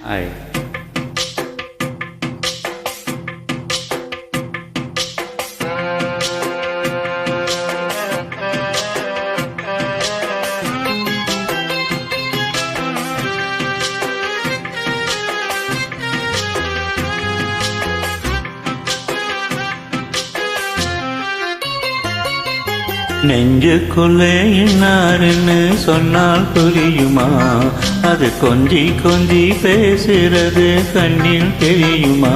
Hi. நெஞ்சுக்குள்ளே இன்னாருன்னு சொன்னால் புரியுமா? அது கொஞ்சி கொஞ்சி பேசுறது கண்ணில் தெரியுமா?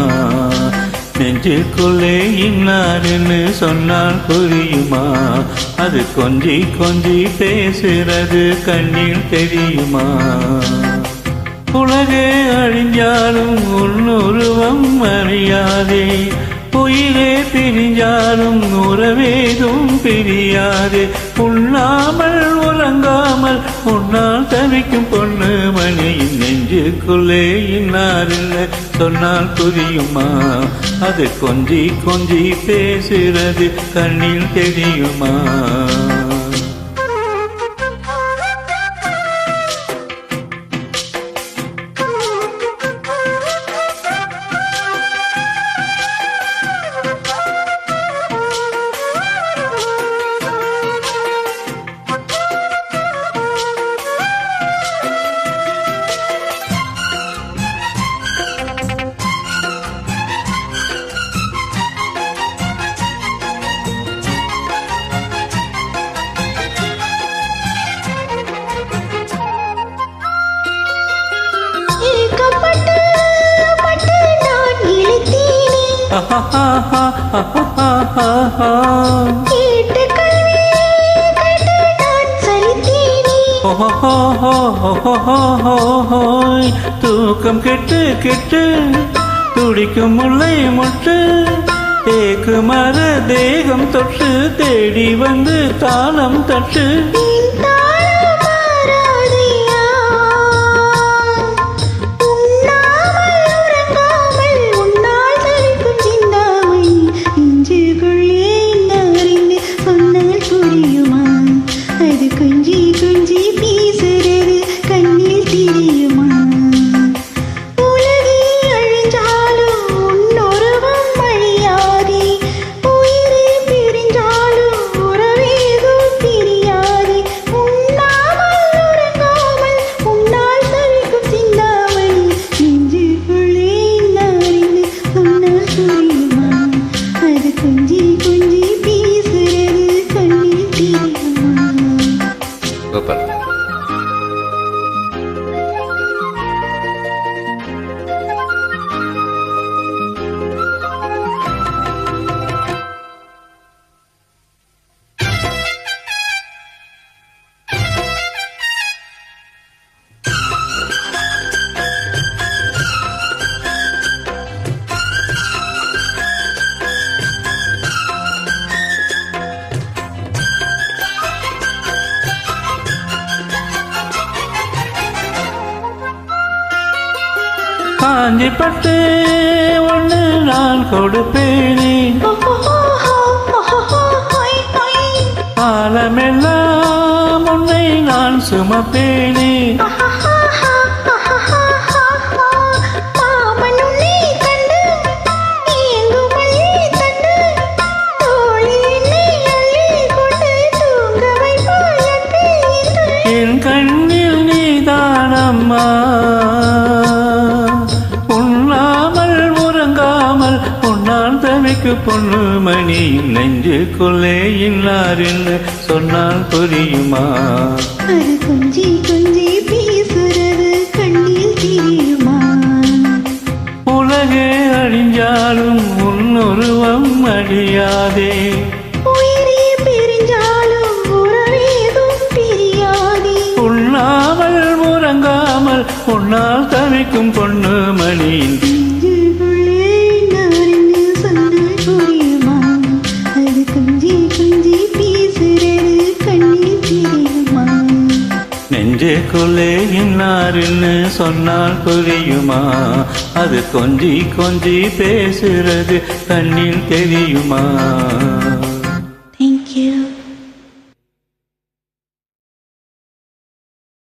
நெஞ்சுக்குள்ளே இன்னாருன்னு சொன்னால் புரியுமா? அது கொஞ்சி கொஞ்சி பேசுறது கண்ணில் தெரியுமா? உலகே அழிஞ்சாலும் உன்னுருவம் அறியாதே, உயிரே பிரிஞ்சாலும் உறவேதும் பிரியாது. உண்ணாமல் உறங்காமல் உன்னால் தவிக்கும் பொண்ணு மணியின் நெஞ்சுக்குள்ளே இன்னாரில்லை சொன்னால் புரியுமா? அது கொஞ்சி கொஞ்சி பேசுறது கண்ணில் தெரியுமா? தூக்கம் கெட்டு கெட்டு துடிக்கும் முல்லை முட்டு, தேக்கு மர தேகம் தொட்டு தேடி வந்து தாளம் தட்டு. காஞ்சி பட்டு ஒன்று நான் கொடுப்பேனே, காலமெல்லாம் உன்னை நான் சுமப்பேனே. என் கண்ணில் நீதானம்மா, பொண்ணு மணியின் நெஞ்சுக்குள்ளே இன்னாருன்னு சொன்னால் புரியுமா? அது கொஞ்சி கொஞ்சி பேசுறது கண்ணில் தெரியுமா? உலகே அழிஞ்சாலும் உன்னுருவம் அழியாதே, உயிரே பிரிஞ்சாலும் உறவேதும் பிரியாதே. உண்ணாமல் உறங்காமல் உன்னால் தவிக்கும் பொண்ணு மணியின் நெஞ்சுக்குள்ளே இன்னாருன்னு சொன்னால் புரியுமா? அது கொஞ்சி கொஞ்சி பேசுறது கண்ணில் தெரியுமா?